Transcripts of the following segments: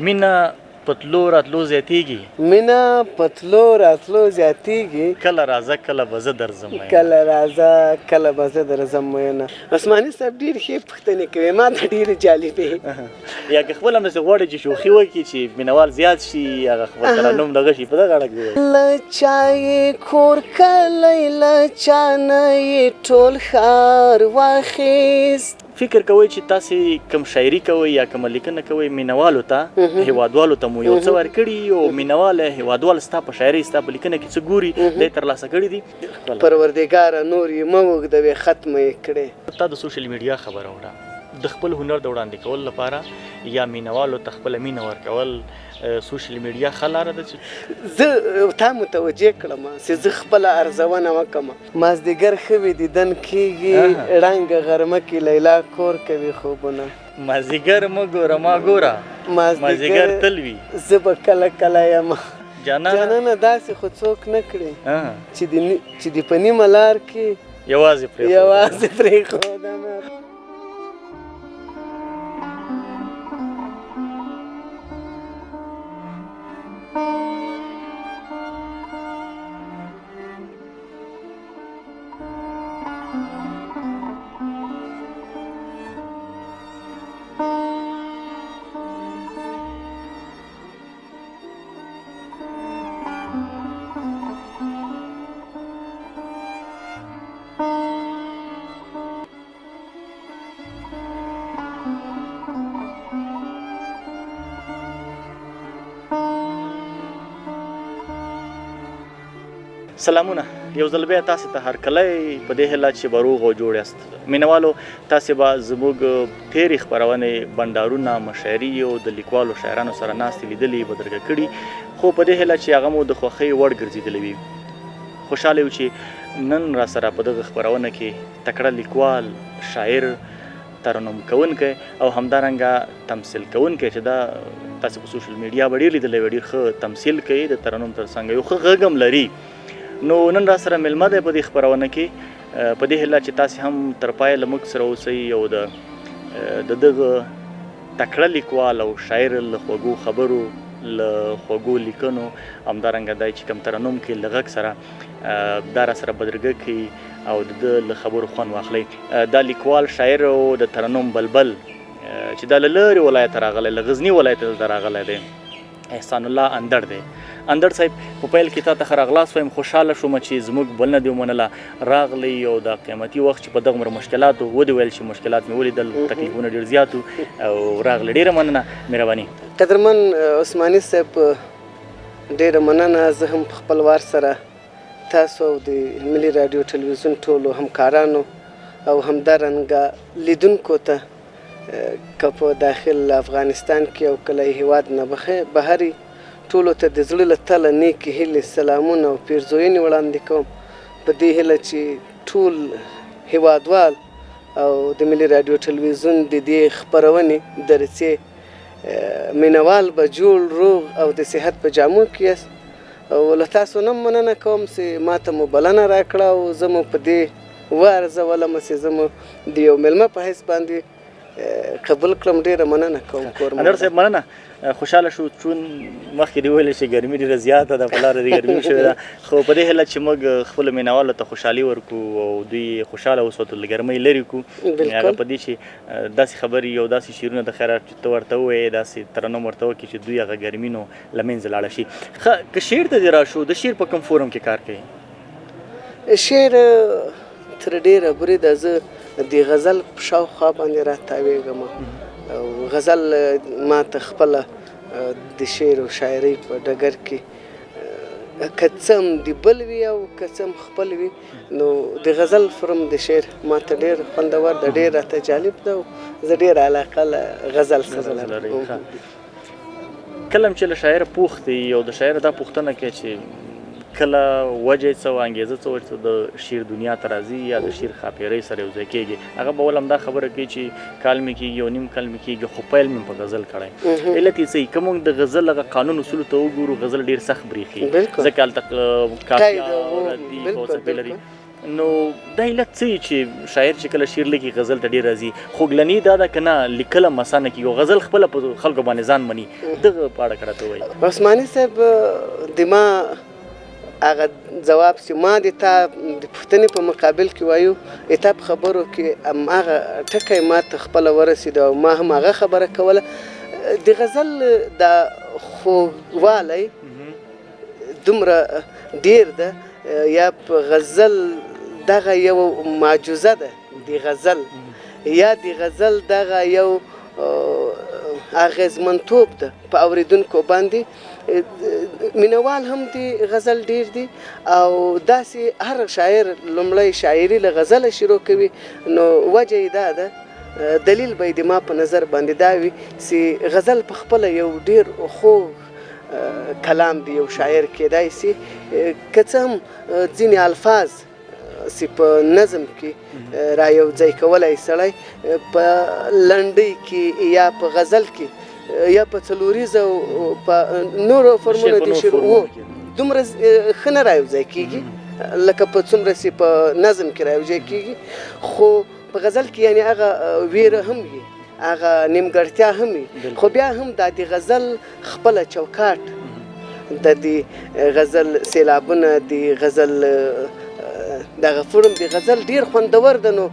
مینه پتلو راتلو زیاتیږي مینه پتلو راتلو زیاتیږي کله راځه کله به زه درځم کله راځه کله به زه درځم ویونه عثماني صاحب ډېرې ښې پوښتنې کوي ما ته ډېرې جالبې یا که خپل همداسې غواړې چې شوخي وکړي چې مینوال زیات شي هغه خپل ترنم دغه شي په دغه اړه کې ووایي له چا یې کور کلی له چا نه یې ټول ښار واخیست فکر کوئ چې تاسې کوم شاعري کوئ یا کومه لیکنه کوئ مینوالو ته هیوادوالو ته مو یو څه ورکړي او مینوال هیوادوال ستا په شاعري ستا په لیکنه کې څه ګوري دی ترلاسه کړي دي پروردګاره نور یې مه اوږدوې ختمه یې کړې تا د سوشل میډیا خبره وړه د خپل هنر د وړاندې کولو لپاره یا مینوالو ته خپله مینه ورکول سوشل میډیا ښه لاره ده چې زه تا متوجه کړم چې زه خپله ارزونه وکړم مازدیګر ښه وي دیدن کېږي ړنګه غرمه کې لیلا کور کوي خوبونه مازدیګر مه ګوره ما ګوره مازدیګر تل وي زه به کله کله یم جانانه داسې خو څوک نه کړي چې د په نیمه لار کې یوازې پرېښودمه سلامونه یو ځل بیا تاسې ته هرکلی په دې هیله چې به روغ او جوړ یاست مینوالو تاسې به زموږ تېرې خپرونې بنډارونه مشاعري او د لیکوالو شاعرانو سره ناستې لیدلې به درګه کړي خو په دې هیله چې هغه مو د خوښۍ وړ ګرځېدلی وي خوشحاله یو چې نن را سره په دغه خپرونه کې تکړه لیکوال شاعر ترنم کوونکی او همدارنګه تمثیل کوونکی چې دا تاسې په سوشل میډیا به ډېر لیدلی وي ډېر ښه تمثیل کوي د ترنم تر څنګ یو ښه غږ هم لري نو نن را سره میلمه دی په دې خپرونه کې په دې هیله چې تاسې هم تر پایه له موږ سره اوسئ او د دغه تکړه لیکوال او شاعر له خوږو خبرو له خوږو لیکنو همدارنګه دی چې کوم ترنم کوي له غږ سره دا را سره بدرګه کوي او د ده له خبرو خوند واخلئ دا لیکوال شاعر او د ترنم بلبل چې دا له لرې ولایته راغلی له غزني ولایته دلته راغلی دی احسان الله اندړ دی اندړ صاحب په پیل کې تا ته ښه راغلاست وایم خوشحاله شوم چې زموږ بلنه دې ومنله راغلی او دا قیمتي وخت چې په دغومره مشکلاتو ودې ویل چې مشکلات مې ولیدل تکلیفونه ډېر زیات او راغلی ډېره مننه مهرباني قدرمن عثماني صاحب ډېره مننه زه هم په خپل وار سره تاسو او د ملي راډیو ټلویزیون ټولو همکارانو او همدارنګه لیدونکو ته که په داخل افغانستان کې او کله هیواد نه بهر ټولو ته د زړه له تله نیکې هیلې سلامونه او پیرزوینې وړاندې کوم په دې هیله چې ټول هیوادوال او د ملي راډیو ټلویزیون د دې خپرونې درڅې مینوال به جوړ روغ او د صحت په جامو کې یاست او له تاسو نه مننه کوم چې ما ته مو بلنه راکړه او زه مو په دې وارزولم چې زه مو د یو میلمه په حیث باندې قبول کړم ډېره مننه کوم اندړ صاحب مننه خوشحاله شو چون مخکې دې ویلې چې ګرمي ډېره زیاته ده په لاره دې ګرمي شوې ده خو په دې هیله چې موږ خپلو مینوالو ته خوشحالي ورکړو او دوی خوشحاله وساتو له ګرمۍ لرې کړو هغه په دې چې داسې خبرې او داسې شعرونه د خیره چې ته ورته ووایې داسې ترنم ورته وکړي چې دوی هغه ګرمي نو له منځه لاړه شي ښه که شعر ته دې راشو د شعر په کوم فورم کې کار کوي شعر تر ډېره بریده زه د غزل په شاوخوا باندې راتاویږم او غزل ما ته خپله د شعر او شاعرۍ په ډګر کې که څه هم د بل وي او که څه هم خپل وي نو د غزل فرم د شعر ما ته ډېر خوندور ده ډېر راته جالب ده او زه ډېره علاقه له غزل سره لرم کله هم چې له شاعر پوښتې او د شاعر دا پوښتنه کوي چې کله وجه څه او انګیزه څه ورته د شعر دنیا ته راځي یا د شعر ښاپیرۍ سره یو ځای کېږي هغه به ول همدا خبره کوي چې کال مې کېږي یو نیم کال مې کېږي خو پیل مې په غزل کړی علت یې څه که موږ د غزل هغه قانون اصولو ته وګورو غزل ډېر سخت برېښي ځکه هلته قافیه ردیف او څپې لري نو دا علت څه وي چې شاعر چې کله شعر لیکي غزل ته ډېر راځي خوږلني دا ده که نه لیکل هم اسانه کېږي غزل خپله په خلکو باندې ځان مني دغه په اړه که راته ووایي عثماني صاحب د ما هغه جواب چې ما د تا د پوښتنې په مقابل کې وایو د تا په خبرو کې هماغه ټکی ما ته خپله ورسېد او ما هم هغه خبره کوله د غزل د خوږوالی دومره ډېر ده یا په غزل دغه یو معجزه ده د غزل یا د غزل دغه یو اغیزمنتوب ده په اوریدونکو باندې مینوال هم د غزل ډیر دي او داسې هر شاعر لومړی شاعري له غزله شروع کوي نو وجه یې دا ده دلیل به د ما په نظر باندې دا وي چې غزل په خپله یو ډیر خوږ کلام دی یو شاعر کېدای سي که څه هم ځینې الفاظ چې په نظم کې را یو ځای کولی سړی په لنډۍ کې یا په غزل کې یا په څلوریزه په نورو فورمونو د شعر دومره ښه نه را یو ځای کېږي لکه په څومره چې په نظم کې را یو ځای کېږي خو په غزل کې یعنې هغه ویره هم وي هغه نیمګړتیا هم وي خو بیا هم دا د غزل خپله چوکاټ د دې غزل سیلابونه د غزل دغه فورم د غزل ډیر خوندور ده نو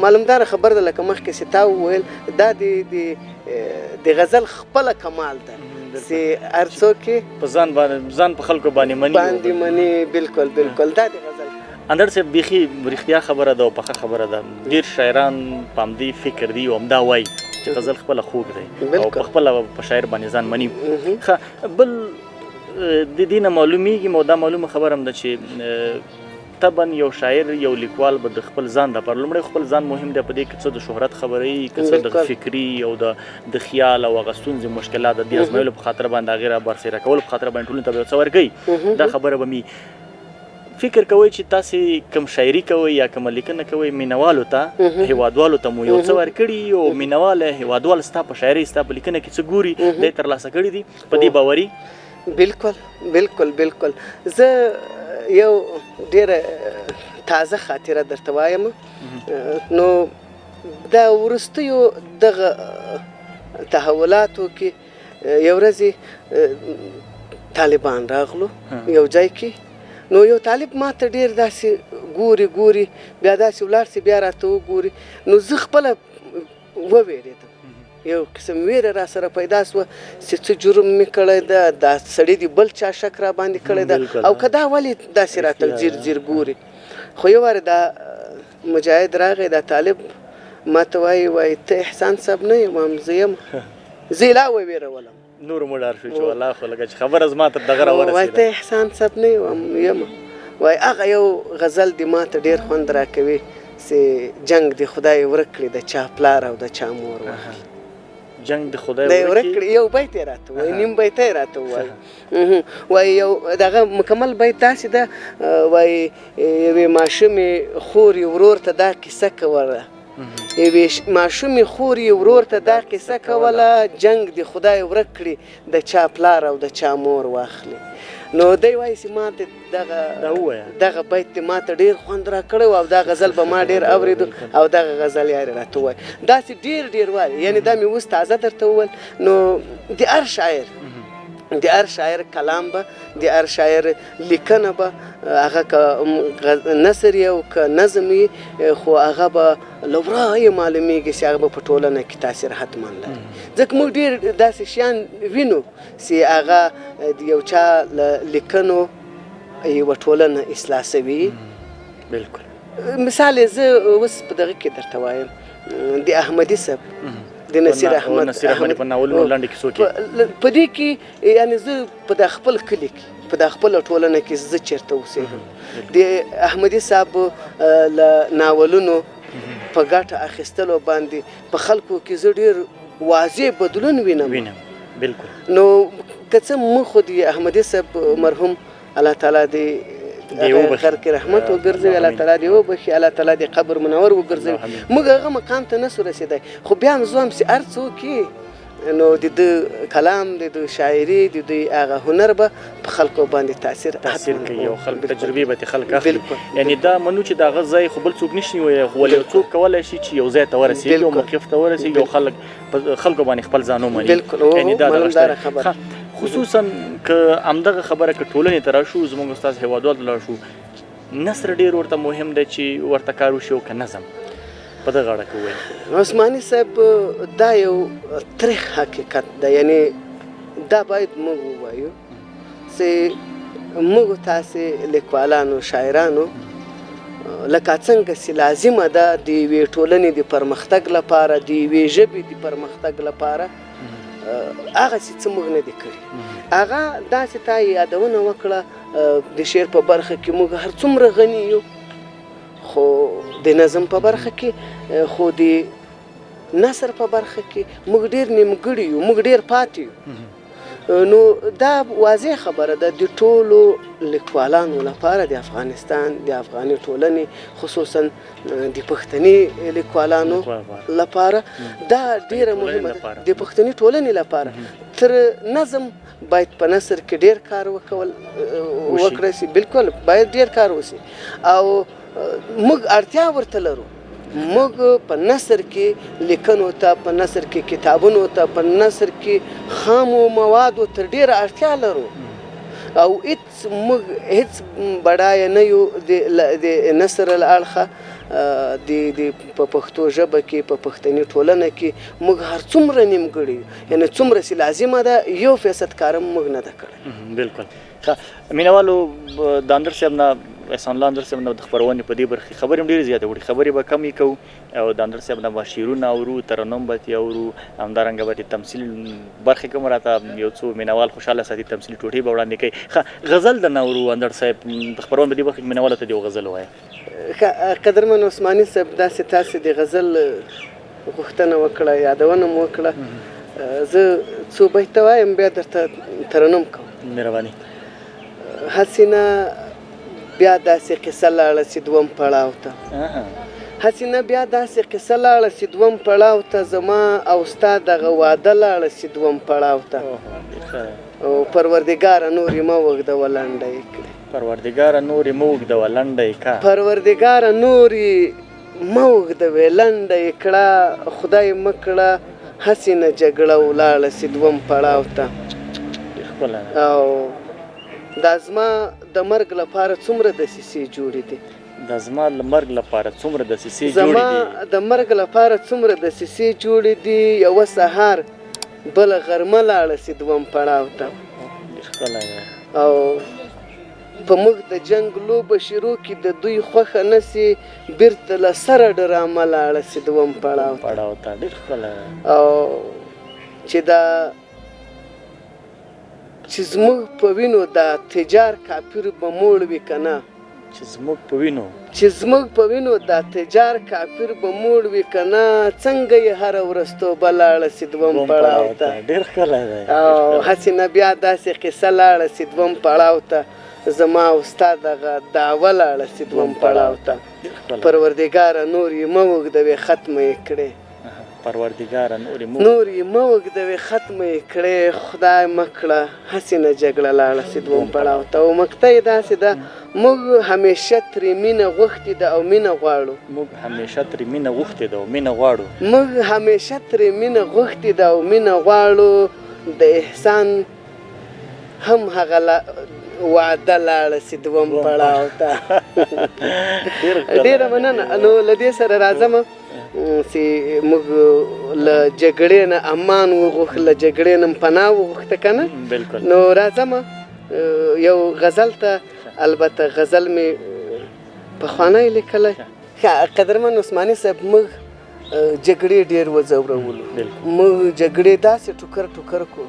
معلومداره خبر ده لکه مخکې چې تا وویل دا د غزل خپله کمال ده چې هر څوک په ځان په خلکو باندې مني بالکل بالکل دا د غزل اندر صاحب بیخي رښتیا خبره ده او پخه خبره ده ډېر شاعران په همدې فکر دي او همدا وایي چې غزل خپله خوږ دی او په خپله په شاعر باندې ځان مني ښه بل د دې نه معلومیږي او دا معلومه خبره هم ده چې طبعا یو شاعر یو لیکوال به د خپل ځان دپاره لومړی خپل ځان مهم دی په دې کې څه د شهرت خبره وي که څه د فکري او د خیال او هغه ستونزې مشکلات د دې ازمایلو په خاطر باندې هغې را برسېره کولو په خاطر باندې ټولنې ته به یو څه ورکوي دا خبره به مي فکر کوئ چې تاسې کوم شاعري کوئ یا کومه لیکنه کوئ مینوالو ته هیوادوالو ته مو یو څه ورکړي او مینوال هیوادوال ستا په شاعري ستا په لیکنه کې څه ګوري دی ترلاسه کړي دي په دې باوري بالکل بالکل بالکل زه یو ډیره تازه خاطره درته وایم نو د وروستیو دغه تحولاتو کې یو ورځې طالبان راغلو یو ځای کې نو یو طالب ما ته ډېر داسې ګوري بیا داسې ولاړ سي بیا راته وګوري نو زه خپله ووېرېدم یو قسم ویره را سره پیدا سوه چې څه جرم مې کړی ده دا سړي د بل چا شک را باندې کړی ده او که دا ولې داسې راته ځیر ګوري خو یو واره دا مجاهد راغی دا طالب ما ته وایي ته احسان صاحب نه یم زه یم زه یې لا وویرولم نور مو ډار شو چې والله خو لکه چې خبره زما تر دغه راورسېده وایي ته احسان صاحب نه یم وایي هغه یو غزل دې ما ته ډېر خوند راکوي چې جنګ د خدای ورک کړي د چا پلار او د چا مور واخلي جنگ د خدای ورک کړي یو بیت یې راته وایي نیم بیت یې راته ووایي وایي یو دغه مکمل بیت داسې ده وایي یوې ماشومې خورې ورور ته دا کیسه کوله یوې ماشومې خورې ورور ته دا کیسه کوله جنګ د خدای ورک کړي د چا پلار او د چا مور واخلي نو دی وایي چې ما ته دغه بیت دې ما ته ډېر خوند راکړی او دا غزل به ما ډېر اورېدو او دغه غزل یې راته ووایي داسې ډېر وایي یعنې دا مې اوس تازه درته وویل نو د هر شاعر کلام به د هر شاعر لیکنه به هغه که نثر یې او که نظم یې خو هغه به له ورایه معلومیږي چې هغه به په ټولنه کې تاثیر حتما لري ځکه موږ ډېر داسې شیان وینو چې هغه د یو چا له لیکنو یوه ټولنه اصلاح سوي بلکل مثال یې زه اوس په دغه کې درته وایم د احمدي صاحب د نصیر احمد په ناولونو لنډې کیسو کې په دې کې یعنې زه په د خپل کلي کې په د خپله ټولنه کې زه چېرته اوسېږم د احمدي صاحب له ناولونو په ګټه اخیستلو باندې په خلکو کې زه ډېر واضح بدلون وینم بلکل نو که څه موږ خو د احمدي صاحب مرحوم الله تعالی دې خیر کې رحمت وګرځوي الله تعالی دې وبخي الله تعالی دې قبر منور وګرځوي موږ هغه مقام ته نسو رسېدی خو بیا هم زه هم چې هر څوک نو د ده کلام د ده شاعري د دوی هغه هنر به په خلکو باندې تاثیر کوي او خلک تجربې به خلک اخلي یعنی دا منو چې دا غځای خو بل څوک نشي ولې یو څوک کولای شي چې یو ځای ته ورسېږي او موقف ته ورسېږي او خلکو باندې خپل ځان ومني یعنی دا خبره خصوصا که همدغه خبره که ټولنې ته راشو زموږ استاد هیوادوال لاړ شو نثر ډېر ورته مهم دی چې ورته کار وشي او که نظم په دغه اړه کې ووایي عثماني صاحب دا یو تریخ حقیقت ده یعنی دا باید موږ ووایو چې موږ تاسې لیکوالانو شاعرانو لکه څنګه چې لازمه ده د یوې ټولنې د پرمختګ لپاره د یوې ژبې د پرمختګ لپاره هغه څه موږ نه دي کړي هغه داسې تا یادونه وکړه د شعر په برخه کې موږ هر څومره غني یو خو د نظم په برخه کې خو د نثر په برخه کې موږ ډېر نیمګړي یو موږ ډېر پاتې یو نو دا واضح خبره ده د ټولو لیکوالانو لپاره د افغانستان د افغاني ټولنې خصوصا د پښتني لیکوالانو لپاره دا ډیره مهمه ده د پښتني ټولنې لپاره تر نظم باید په نثر کې ډیر کار وکړی شي بالکل باید ډیر کار وشي او موږ اړتیا ورته لرو موږ په نثر کې لیکنو ته په نثر کې کتابونو ته په نثر کې خامو موادو تر ډیره اړتیا لرو او هیڅ بډایه نه یو د نثر له اړخه د په پښتو ژبه کې په پښتني ټولنه کې موږ هر څومره نیمګړي یو یعنی څومره چې لازمه ده 1% کار موږ نه ده کړی بالکل مینوالو د اندر صاحب نه احسان الله اندر صاحب نه د خبرونې په دې برخې خبرې هم ډېرې زیاتې وړي خبرې به کمې کوو او د اندر صاحب نه به شعرونه اورو ترنم به ترې اورو همدارنګه به د تمثیل برخې کې هم راته یو څو مینوال خوشحاله ساتي تمثیلي ټوټې به وړاندې کوي غزل د نه اورو اندر صاحب د خبرونې په دې برخې کې مینوالو ته د یو غزل ووایه قدرمن عثماني صاحب داسې تاسې د غزل غوښتنه وکړه یادونه مو وکړه زه څو بیته وایم بیا درته ترنم کوم مهرباني هسې نه بیا داسې قصه لاړه چې دوم پړاو ته هسې نه بیا داسې قصه لاړه چې دوم پړاو ته زما او ستا دغه واده لاړه چې دوم پړاو ته او پروردګاره نورې مه اوږدوه لنډه یې کړې پروردګاره نورې مه اوږدوه لنډه یې کړه پروردګاره نورې مه اوږدوې لنډه یې کړه خدای مه کړه هسې نه جګړه ولاړه چې دوم پړاو ته او دا زما د مرګ لپاره څومره دسیسې جوړې دي دا زما د مرګ لپاره څومره دسیسې جوړې زما د مرګ لپاره څومره دسیسې جوړې دي یوه سهار بله غرمه لاړه چې دوم پړاو ته او په موږ د جنګ لوبه شروع کړي د دوی خوښه نه سي بیرته له سره ډرامه لاړه چې دوم پړاو ته ډېر ښکلی او چې دا چې زموږ په وینو دا تجار کافر به موړ وي که نه چې زموږ په وینو دا تجار کافر به موړ وي که نه څنګه یې هره ورځ توبه لاړه چې دوم پړاو ته ډېر ښکلی دی او هسې نه بیا داسې قصه لاړه چې دوم پړاو ته زما او ستا دغه دعوه لاړه چې دوم پړاو ته پروردګاره نور یې مه اوږدوې ختمه یې کړې پروردګاره نور یې مه اوږدوې ختمه یې کړې خدای مه کړه هسې نه جګړه لاړه چې دوم پړاو ته او مقطع یې داسې ده موږ همیشه ترې مینه غوښتې ده او مینه غواړو موږ همیشه ترې مینه غوښتې ده او مینه غواړو د احسان هم هغه وعده لاړه چې دوم پړاو ته ډېره مننه نو له دې سره راځم چې موږ له جګړې نه امان وغوښت له جګړې نه پناه وغوښته که نه نو راځم یو غزل ته البته غزل مې پخوانی لیکلی قدرمن عثماني صاحب موږ جګړې ډېر وځورولو موږ جګړې داسې ټوکر کړو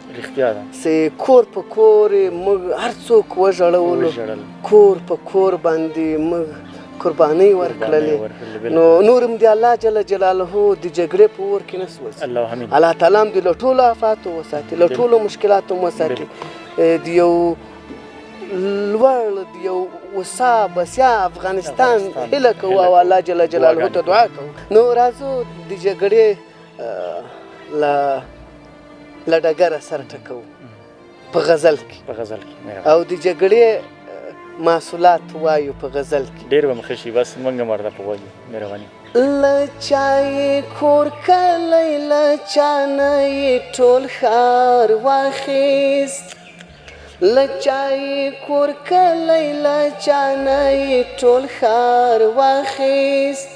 چې کور په کور موږ هر څوک وژړولو کور په کور باندې موږ قربانۍ ورکړلې نو نور هم د الله جل جلاله د جګړې په اور کې نه سوځي الله تعالی هم د له ټولو آفاتو وساتي له ټولو مشکلاتو وساتي د یو لوړ د یو وسا بسیا افغانستان هیله کوو او الله جل جلاله ته دعا کوو نو راځو د جګړې له له ډګره سر ټکوو په غزل کې په غزل کې او د جګړې محصولات وایو په غزل کې. ډېر به مخه شي بس موږ هم ورته په وایو مهرباني. له چا یې کور کلی له چا نه یې ټول ښار واخیست له چا یې کور کلی له چا نه یې ټول ښار واخیست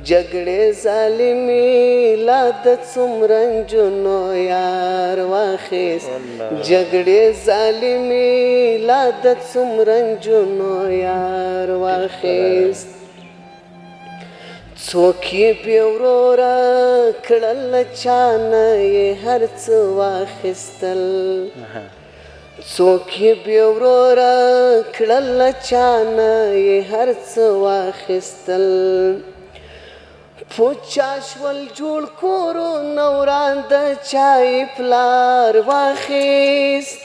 جګړې ظالمې لا د څومره نجونو یار واخیست جګړې ظالمې لا د څومره نجونو یار واخیست څوک یې بې وروره کړل له چا نه یې هر څه واخیستل څوک یې بې وروره کړل له چا نه یې هر څه واخیستل پوچا شول جوړ کورونه وران د چا یې پلار واخیست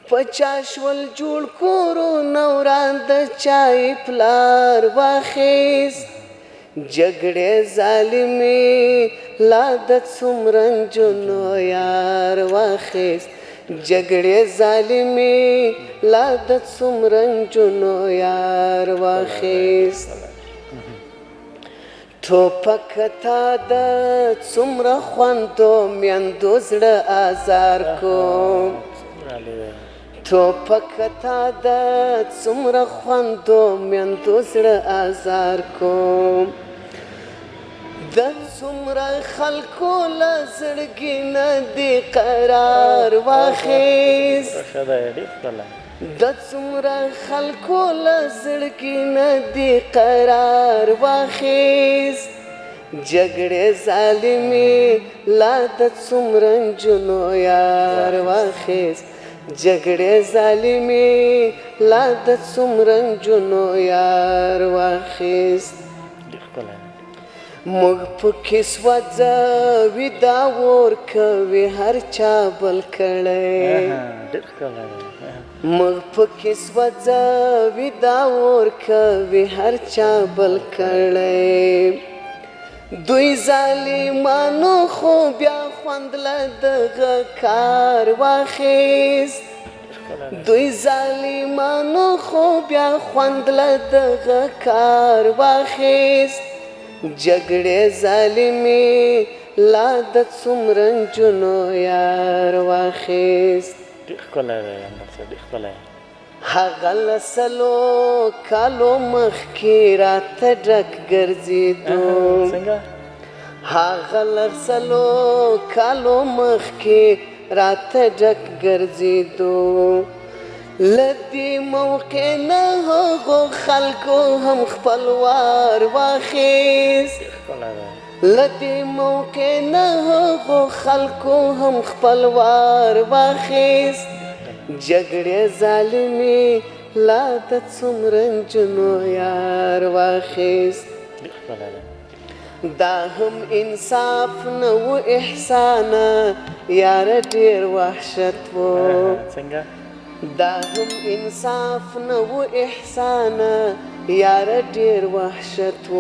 پچا شول جوړ کورونه وران د چا یې پلار واخیست جګړې ظالمې لا د څومره نجونو یار واخیست جګړې ظالمې لا د څومره نجونو یار واخیست ټوپک تا د څومره خوندو میندو زړه ازار کوم ټوپک تا د څومره خوندو میندو زړه ازار کوم د څومره خلکو له زړګي نه دې قرار واخیست د څومره خلکو له زړګي نه دې قرار واخیست جګړې ظالمې لا د څومره نجونو یار واخیست جګړې ظالمې لا د څومره نجونو یار واخیست موږ پکې سوځوي دا اور کوي هر چا بل کړی موږ پکې سوځوي دا اور کوي هر چا بل کړی دوی ظالمانو خو بیا خوند له دغه کار واخیست دوی ظالمانو خو بیا خوند له دغه کار واخیست جګړې ظالمې لا د څومره نجونو یار واخیست هغه له سلو کالو مخکې راته ډک ګرځېدو هغه له سلو کالو مخکې راته ډک ګرځېدو له دې موقع نه هغو خلکو هم خپلوار واخیست له دې موقع نه هغو خلکو هم خپلوار واخیست جګړې ظالمې لا د څومره نجونو یار واخیست دا هم انصاف نه و احسانه یاره ډېر وحشت و دا هم انصاف نه و احسانه یاره ډېر وحشت و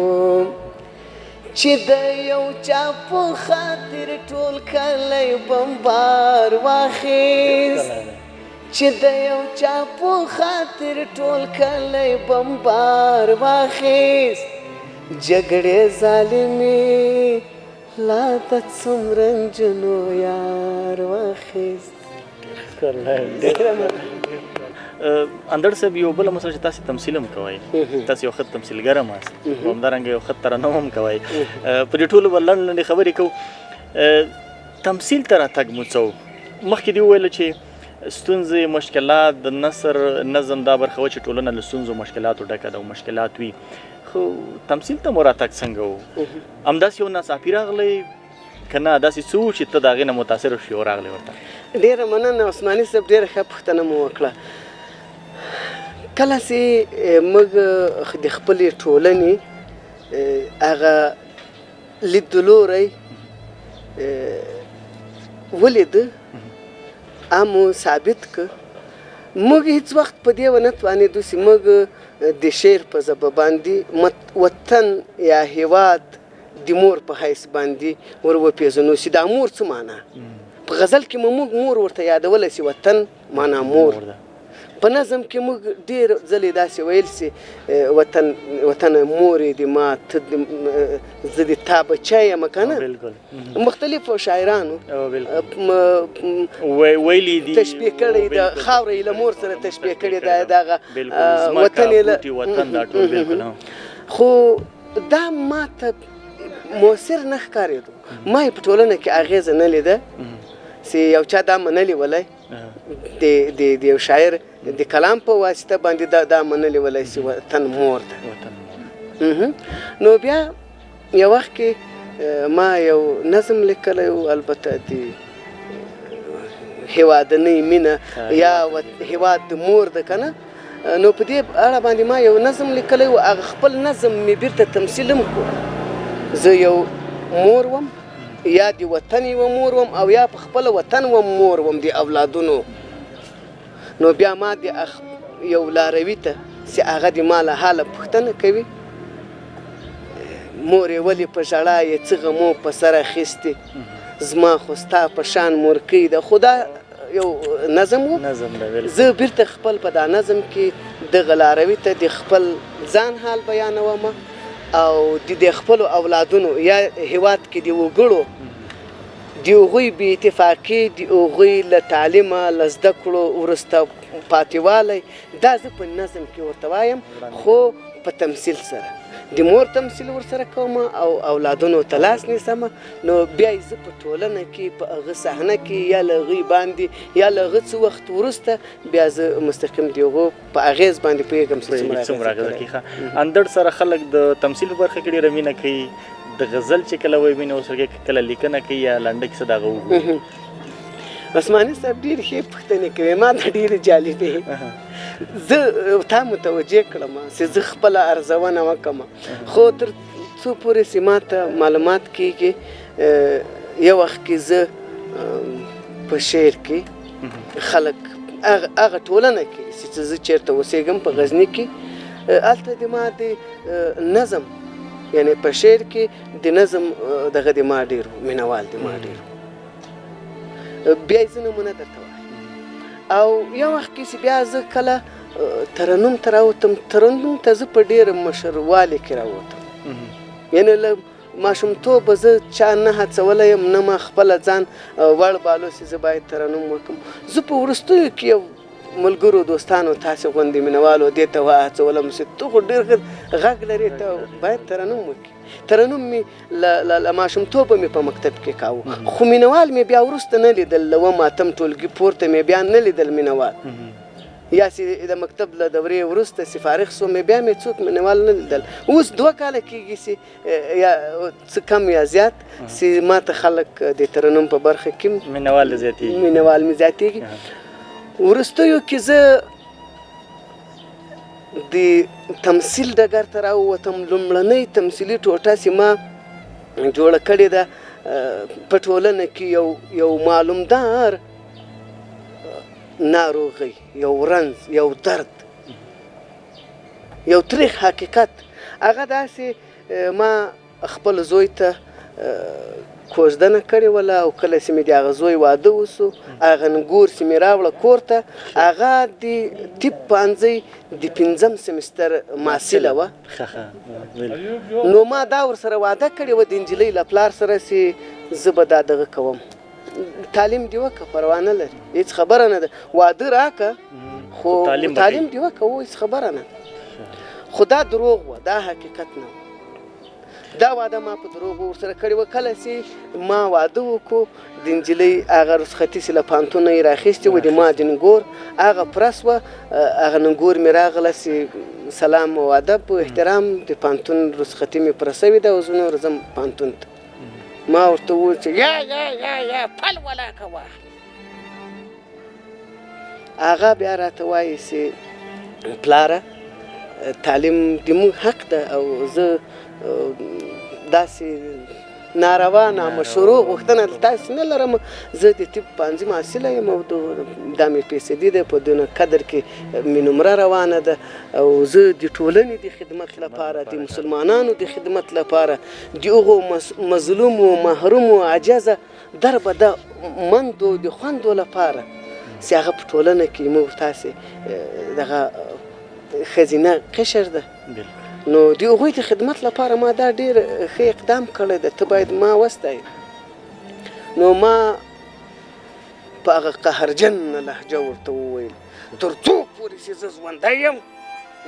چې د یو چا په خاطر ټول کلی بمبار واخیست چې د یو چا په خاطر ټول کلی بمبار واخیست جګړې ظالمې لا د څومره نجونو یار واخیست. اندړ صاحب یو بل مسله چې تاسو تمثیل هم کوئ تاسو یو ښه تمثیلګر هم یاست همدارنګه یو ښه ترنم هم کوئ په دې ټولو به لنډ لنډې خبرې کوو تمثیل ته راتګ مو څه و مخکې دې وویله چې ستونزې مشکلات د نثر نظم دا برخه وه چې ټولنه له ستونزو مشکلاتو ډکه ده او مشکلات وي خو تمثیل ته مو راتګ څنګه و همداسې یو ناڅاپي راغلی که نه داسې څه و چې ته د هغې نه متاثر شوې او راغلی ورته ډېره مننه عثماني صاحب ډېره ښه پوښتنه مو وکړه کله چې موږ د خپلې ټولنې هغه لیدلوری ولیده امو ثابت که موږ هیڅ وخت په دې ونه توانېدو چې موږ د شعر په ژبه باندې وطن یا هیواد د مور په حیث باندې ور وپېژنو چې دا مور څه معنا په غزل کې موږ مور ورته یادولی سي وطن معنا مور په نظم کې موږ ډېر ځلې داسې ویل سي وطن مورې د ما ته زه د تا بچی یم که نه مختلفو شاعرانو ویلي دي تشبیه کړی د خاوره یې له مور سره تشبیه کړې ده دغه وطن یې خو دا ما ته مؤثر نه ښکارېدو ما یې په ټولنه کې اغېزه نه لیده چې یو چا دا منلې ولی د یو شاعر د کلام په واسطه باندې دا منلې ولی چې وطن مور ده نو بیا یو وخت کې ما یو نظم لیکلی و البته د هېوادنۍ مینه یا هېواد د مور ده که نه نو په دې اړه باندې ما یو نظم لیکلی و هغه خپل نظم مې بیرته تمثیل هم کړو زه یو مور وم یا د وطن یوه مور وم او یا په خپله وطن وم مور وم د اولادونو نو بیا ما د یو لاروي ته چې هغه د ما له حاله پوښتنه کوي مورې ولې په ژړا یې څه غمو په سر اخیستې زما خو ستا په شان مورکۍ ده خو دا یو نظم و زه بیرته خپل په دا نظم کې دغه لاروي ته د خپل ځان حال بیانوم او د خپلو اولادونو یا هېواد کې د وګړو د هغوی بې اتفاقي د هغوی له تعلیمه له زده کړو وروسته پاتېوالی دا زه په نظم کې ورته وایم خو په تمثیل سره د مور تمثیل ورسره کوم او اولادونو ته لاس نیسم نو بیا یې زه په ټولنه کې په هغه صحنه کې یا له هغوی باندې یا له هغه څه وخت وروسته بیا زه مستقیم د هغو په اغېز باندې پوهېږم چې څومره اغېزه کوي اندړ سره خلک د تمثیل په برخه کې ډېره مینه کوي د غزل چې کله وایي مینه ورسره کوي کله لیکنه کوي یا لنډه کیسه د هغه وګوري عثماني صاحب ډېرې ښې پوښتنې کوي ما ته ډېرې جالبې زه تا متوجه کړم چې زه خپله ارزونه وکړم خو تر څو پورې چې ما ته معلومات کېږي یو وخت کې زه په شعر کې خلک هغه ټولنه کې چې زه چېرته اوسېږم په غزني کې هلته د ما د نظم یعنی په شعر کې د نظم دغه د ما ډېر مینوال د ما ډېر بیا یې زه نمونه درته وایم او یو وخت کې چې بیا زه کله ترنم ته راوتم ترنم ته زه په ډېر مشروالي کې راوتم یعنې له ماشومتوبه زه چا نه هڅولی یم نه ما خپله ځان وړ بالو چې زه باید ترنم وکړم زه په وروستیو کې یو ملګرو دوستانو تاسې غوندې مینوالو دې ته وهڅولم چې ته خو ډېر غږ لرې ته باید ترنم وکړي ترنم مې له ماشومتوبه مې په مکتب کې کاوه خو مینوال مې بیا وروسته نه لیدل له اووم اتم ټولګي پورته مې بیا نه لیدل مینوال یا چې د مکتب له دورې وروسته چې فارغ سوم بیا مې څوک مینوال نه لیدل اوس 2 کاله کېږي چې یا څه کم یا زیات چې ما ته خلک د ترنم په برخه کې مینوال مې زیاتېږي وروستیو کې زه د تمثیل ډګر ته راووتم لومړنۍ تمثیلي ټوټه چې ما جوړه کړې ده په ټولنه کې یو معلومدار ناروغۍ یو رنځ یو درد یو تریخ حقیقت هغه داسې ما خپل زوی ته کوژدنه کړې وله او کله چې مې د هغه زوی واده وسو هغه نګور چې مې راوړه کور ته هغه د طب پوهنځۍ د 5م سمستر محصله وه نو ما دا ورسره واده کړې وه د نجلۍ له پلار سره چې زه به دا دغه کوم تعلیم دې وکړه پروا نه لري هېڅ خبره نه ده واده راکړه خو تعلیم دې وکړه هېڅ خبره نه خو دا دروغ وه دا حقیقت نه دا واده ما په دروغو ورسره کړې وه کله چې ما واده وکړو د نجلۍ هغه رخصتي چې له پوهنتونه یې راخیستې وه د ما د نګور هغه پرس وه هغه نګور مې راغله چې سلام او ادب و احترام د پوهنتون رخصتي مې پوره سوې ده او زه نور ځم پوهنتون ته ما ورته وویل چې یا پل ولاکه واخلې هغه بیا راته وایي چې پلاره تعلیم د موږ حق ده او زه داسې ناروا نامشروع غوښتنه تاسې نه لرم. زه د طب پوهنځي محصله یم او دا مې PhD دی په دونه قدر کې مې نمره روانه ده او زه د ټولنې د خدمت لپاره د مسلمانانو د خدمت لپاره د هغو مظلومو محرومو عجزه دربده مندو د خوندو لپاره چې هغه په ټولنه کې موږ تاسې دغه ښځینه قشر ده نو د هغوی د خدمت لپاره ما دا ډېر ښه اقدام کړی ده. ته باید ما وستایې. نو ما په هغه قهرجنه لهجه ورته وویل تر څو پورې چې زه ژوندی یم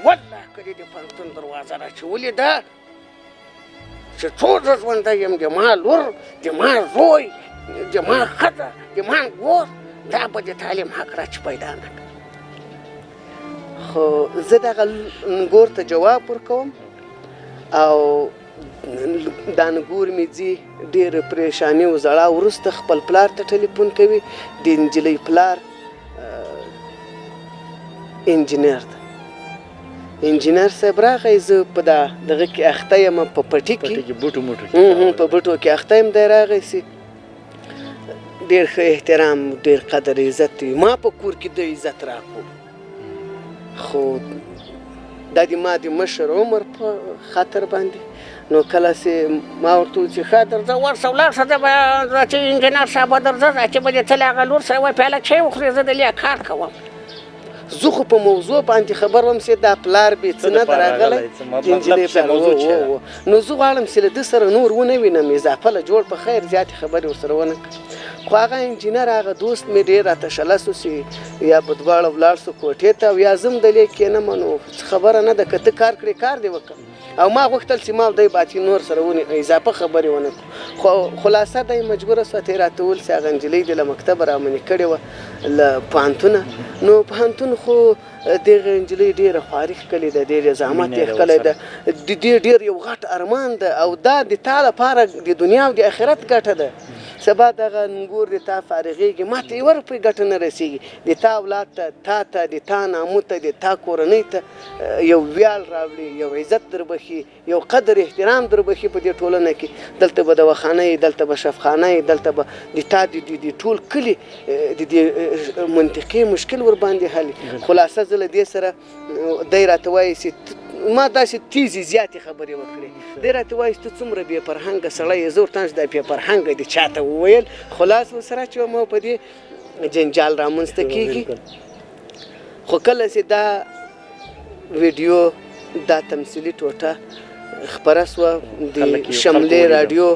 والله که دې د پوهنتون دروازه راچولې ده چې څو زه ژوندی یم د ما لور د ما زوی د ما ښځه د ما ورور دا به د تعلیم حق را چې پیدا نه کړي. خو زه دغه نګور ته جواب ورکوم او دا نګور مې ځي ډېره پریشاني او زړه وروسته خپل پلار ته ټلیفون کوي. د نجلۍ پلار انجینر ده. انجینر صاحب راغی. زه په دغه کې اخته یم په پټي کې په بوټو کې اخته یم. دی راغی سي ډېر ښه احترام ډېر قدر عزت ما په کور کې د عزت راکړو. خو دا د ما د مشر عمر په خاطر باندې نو کله چې ما ورته وویل چې ښه درځه ورشه ولاړ شه زه چې انجینر صاحب به درځه چې به دې تلې هغه لور سره وایي پیاله چای وخورې زه دلې کار کوم. زه خو په موضوع باندې خبر وم چې دا پلار بې څه نه ده راغلی د نجلۍ پلار. نو زه غواړم چې له ده سره نور ونه وینم اضافه له جوړ په خیر زیاتې خبرې ورسره ونه کړم. خو هغه انجینر هغه دوست مې ډېر راته شلس و چې یا به دواړه ولاړ سو کوټې ته او یا زه هم دلې کښېنم نو څه خبره نه ده که ته کار کړې کار دې وکړه. او ما غوښتل چې ما او دی باقي نور سره اضافه خبرې ونه کړو. خو خلاصه دی مجبوره سوه ته یې راته وویل چې هغه نجلۍ دې له مکتبه رامنې کړې وه له پوهنتونه. نو پوهنتون خو دغه نجلۍ ډېره خواري ښکلې ده ډېر زحمت یې ښکلی ده د دې ډېر یو غټ ارمان ده او دا د تا لپاره د دنیا او د آخرت ګټه ده. سبا دغه نګور د تا فارغېږي ما ته یوه روپۍ ګټه نه رسېږي. د تا اولاد ته تا ته د تا نامو ته د تا کورنۍ ته یو ویاړ راوړي یو عزت در بخي یو قدر احترام در بخي په دې ټولنه کې. دلته به دواخانه یي دلته به شفخانه یي دلته به د تا د ټول کلي د دې منطقې مشکل ورباندې حل. خلاصه زه له دې سره دی راته وایي چې ما داسې تیزې زیاتې خبرې وکړې. دی راته وایي ته څومره بې فرهنګه سړی یې. زه ورته وایم چې دا بې فرهنګه دې چا ته وویل. خلاص ورسره اچوم او په دې جنجال رامنځته کېږي. خو کله چې دا ویډیو دا تمثیلي ټوټه خپره سوه د شملې راډیو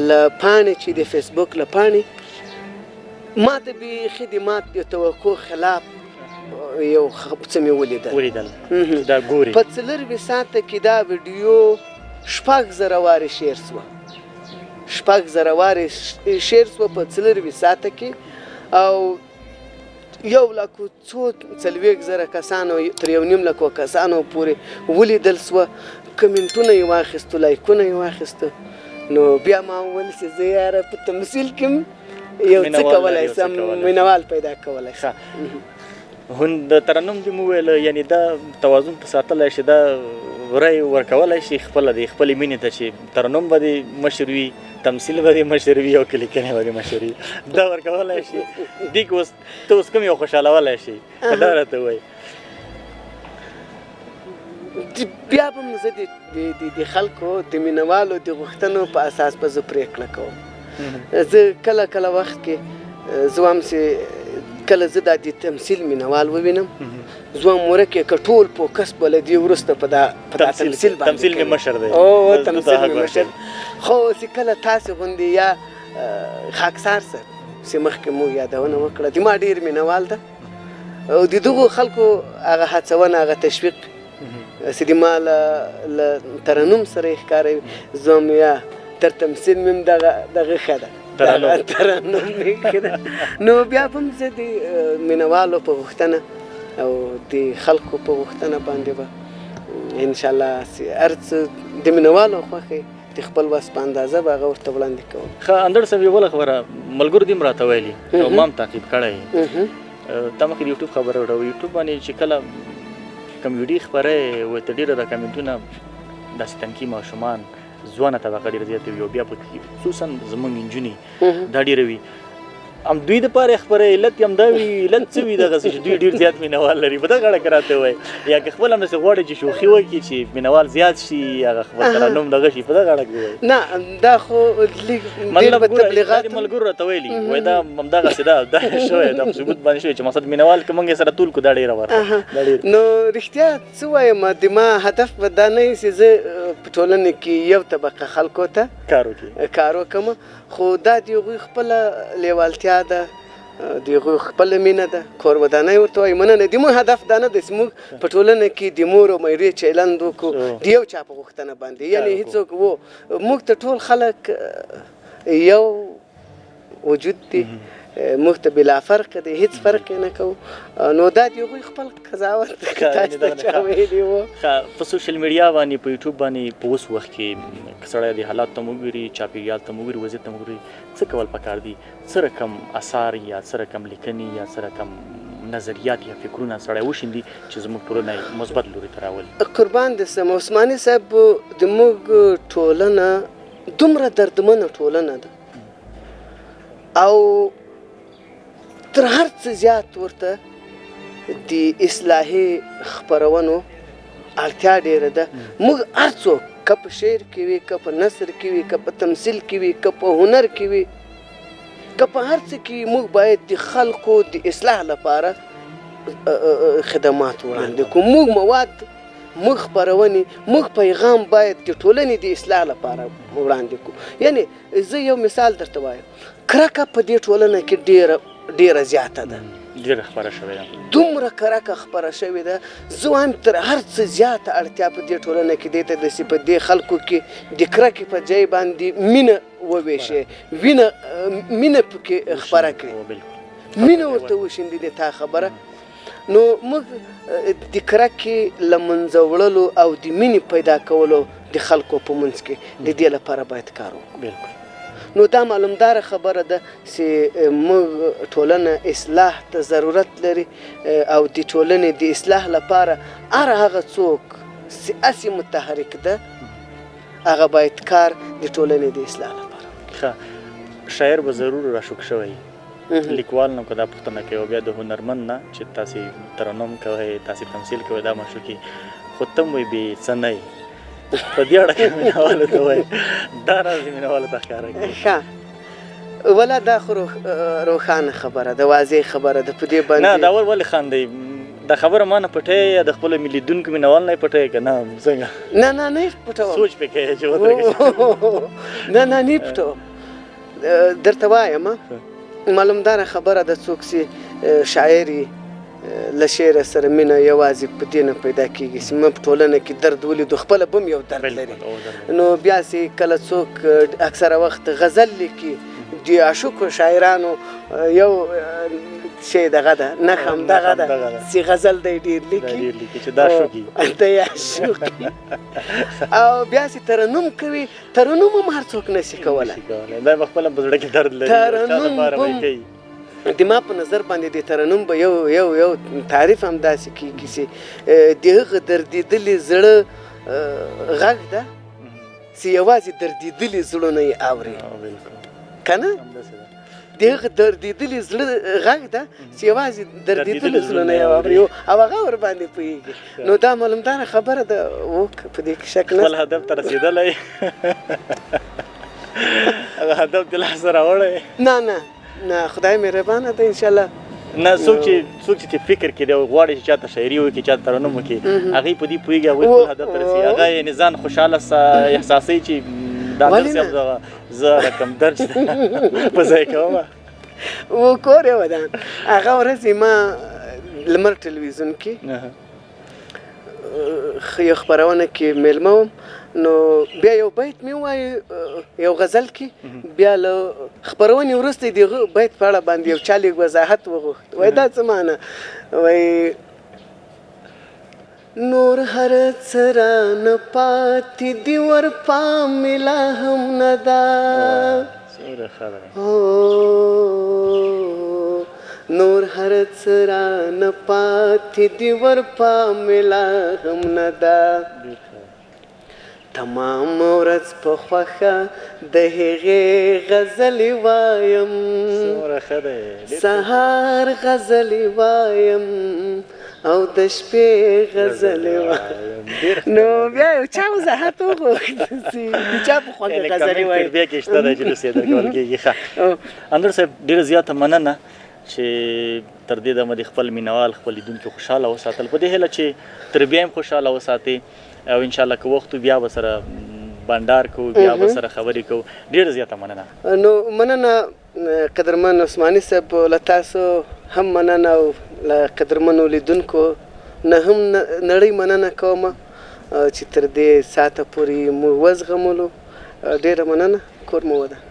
له پاڼې چې د فیسبوک له پاڼې ما ته بیخي د ما د توقع خلاف یو څه مې ولیدل. دا ګوري په 4 ساعته کې دا ویډیو 6,000 وارې شیر سوه. 6,000 وارې شیر سوه په 4 ساعته کې او 1,40,000 کسانو تر 1,500,000 کسانو پورې ولیدل سوه. کمنټونه یې واخیستو لایکونه یې واخیستو. نو بیا ما وویل چې زه یاره په تمثیل کې یو څه کولی شم مینوال پیدا کولی شم. د ترنم دې مو وویل یعنې دا توازن ته ساتلی شي دا رای ورکولی شي خپله د خپلې مینې ته چې ترنم به دې مشر وي تمثیل به دې مشر وي او کلیکنې به دې مشر وي دا ورکولی شي. دې کې اوس ته اوس کوم یو خوشحالولی شي دا راته ووایي. بیا به م زه د خلکو د مینوالو د غوښتنو په اساس به زه پرېکړه کوم. زه کله کله وخت کې زه وایم چې کله زه دا د تمثیل مینوال ووینم زه وایم ورکې که ټول فوکس به له دې وروسته په دا تمثیل باندې تمثیل مې مشر دی. تمثیل مې مشر. خو چې کله تاسې غوندې یا خاکسار صاحب چې مخکې مو یادونه وکړه د ما ډېر مینوال ده او د دغو خلکو هغه هڅونه هغه تشویق چې د ما له ترنم سره یې ښکاروي. زه وایم یا تر تمثیل مې هم دغه ښه ده ترنم مې ښه ده. نو بیا به هم زه د مینوالو په غوښتنه او د خلکو په غوښتنه باندې به انشاءالله هر څه د مینوالو خوښې د خپل وس په اندازه به هغه ورته وړاندې کوم. ښه اندړ صاحب یوه بله خبره ملګرو دې هم راته ویلي او ما هم تعقیب کړی تا مخکې د یوټیوب خبره وکړه یوټیوب باندې چې کله کوم ویډیو خپره وي ورته ډېره د کمنټونه داسې تنکي ماشومان ځوانه طبقه ډېره زیاته وي او بیا پکې خصوصا زموږ نجونې دا ډېره وي هم دوی دپاره یې خپره علت یې همدا وي علت څه وي دغسې چې دوی ډېر زیات مینهوال لري په دغه اړه که راته ووایي یا که خپل همداسې غواړي چې شوخي وکړي چې مینهوال زیات شي هغه خپل ترنم دغه شي په دغه اړه کې ووایي نه دا خو ډېر مطلب به تبلیغات ملګرو راته ویلي وایي دا همدغسې دا شوی دا په ثبوت باندې شوی چې مقصد مینهوال که موږ یې سره ټول کړو دا ډېره ورته نو رښتیا څه وایم د ما هدف به دا نه وي چې زه په ټولنه کې یو طبقه خلکو ته کار وکړم خو دا د هغوی خپله لیوالتیا ده د هغوی خپله مینه ده کور ودانۍ ورته وایي مننه د موږ هدف دا نه ده چې موږ په ټولنه کې د مور او میرې چلند وکړو د یو چا په غوښتنه باندې یعنې هېڅوک موږ ته ټول خلک یو وجود دی موږ ته بلا فرق دی هېڅ فرق یې نه کوو نو دا د هغوی خپل قضاوت تاسو ته چا ویلي وو په سوشل میډیا باندې په یوټیوب باندې په اوس وخت کې که سړی د حالات ته هم وګوري چاپېریال ته هم وګوري وضعیت ته هم وګوري څه کول پکار دي څه رقم اثار یا څه رقم لیکنې یا څه رقم نظریات یا فکرونه سړی وشیندي چې زموږ ټولنه یې مثبت لوري ته راولي قربان دې سم عثماني صاحب د موږ ټولنه دومره دردمنه ټولنه ده او تر هر څه زیات ورته د اصلاحي خپرونو اړتیا ډېره ده موږ هر څوک که په شعر کې وي که په نثر کې وي که په تمثیل کې وي که په هنر کې وي که په هر څه کې موږ باید د خلکو د اصلاح لپاره خدمات وړاندې کړو موږ مواد موږ خپرونې موږ پیغام باید د ټولنې د اصلاح لپاره وړاندې کړو یعنې زه یو مثال درته وایم کرکه په دې ټولنه کې ډېره زیاته ده ډېره خپره شوې ده دومره کرکه خپره شوې ده زه وایم تر هر څه زیاته اړتیا په دې ټولنه کې دی ته ده چې په دې خلکو کې د کرکې په ځای باندې مینه وویشي مینه پکې خپره کړي مینه ورته وشیندي د تا خبره نو موږ د کرکې له منځه وړلو او د مینې پیدا کولو د خلکو په منځ کې د دې لپاره باید کار وکړو نو دا معلومداره خبره ده چې موږ ټولنه اصلاح ته ضرورت لري او د ټولنې د اصلاح لپاره هر هغه څوک چې هسې متحرک ده هغه باید کار د ټولنې د اصلاح لپاره ښه شاعر به ضرور راشوک شوی لیکوال نه که دا پوښتنه کوي او بیا د هنرمند نه چې تاسې ترنم کوئ تاسې تمثیل کوئ دا مشوکي خو ته م وایي بې څه نه یې په دې اړه کې مینهوالو ته وایي دا راز یې مینهوالو ته ښکاره کړي ښه ولا دا خو روښانه خبره ده واضح خبره ده په دې باندې نه دا ولې خاندئ دا خبره ما نه پټوي یا د خپلو لیدونکو مینهوال نه یې پټوي که نه څنګه نه یې پټوم سوچ پې کوې چې ودرېږي نه یې پټوم درته وایم معلومداره خبره ده څوک چې شاعر له شعر سره مینه یوازې په دې نه پیدا کېږي چې موږ په ټولنه کې درد ولیدو خپله به هم یو درد لري نو بیا چې کله څوک اکثره وخت غزل لیکي د عاشقو شاعرانو یو شی دغه ده نښه همدغه ده چې غزل دی ډېر لیکي چې دا شوکي دی عاشق او بیا چې ترنم کوي ترنم هم هر څوک نشي کولی دا به خپله په زړه کې درد لري ترنم د ما په نظر باندې د ترنم به یو تعریف هم داسې کېږي چې د هغه دردېدلي زړه غږ ده چې یوازې دردېدلي زړونه یې اوري که نه د هغه دردېدلي زړه غږ ده چې یوازې دردېدلي زړونه یې اوري او هغه ورباندې پوهېږي نو دا معلومداره خبره ده په دې کې شک نه خپل هدف ته رسېدلی هغه هدف دې لاسه راوړی نه خدای مهربانه ده انشاءالله نه څوک چې فکر کوي او غواړي چې چاته شاعري وکړي چاته ترنم وکړي هغوی په دې پوهېږي هغوی خپل هدف ته رسېږي هغه یعنې ځان خوشحاله احساسوي چې دا درس صاحب زه رقم درج په ځای کوم وکور یې ودان هغه ورځ ما لمر ټلویزیون کې یو خپرونه کې میلمه وم نو بیا یو بیت مې ووایه یو غزل کې بیا له خپرونې وروسته د هغه بیت په اړه باندې یو چا لږ وضاحت وغوښت وایي دا څه معنی وایي نور هر څه رانه پاتې دي ورپام مې لا هم نه ده نور هر څه رانه پاتې دي ورپام مې لا هم نه ده تمام ورځ په خوښه د هغې غزلې وایم څومره ښه دی سهار غزلې وایم او د شپې غزلې وایم نو بیا یو چا وضاحت وغوښت چې د چا په خوږه غزلې وایم بیا کې شته دی چې لوسې درکول کېږي ښه انور صاحب ډېره زیاته مننه چې تر دې دمه د خپل مینوال خپل لیدونکي خوشحاله وساتل په دې هیله چې تر بیا هم خوشحاله وساتې او انشاءالله که وخت بیا به سره بنډار کوو بیا به سره خبرې کوو ډېره زیاته مننه نو مننه قدرمن عثماني صاحب له تاسو هم مننه او له قدرمنو لیدونکو نه هم نړۍ مننه کومه چې تر دې ساعته پورې مو وزغملو ډېره مننه کور مو وده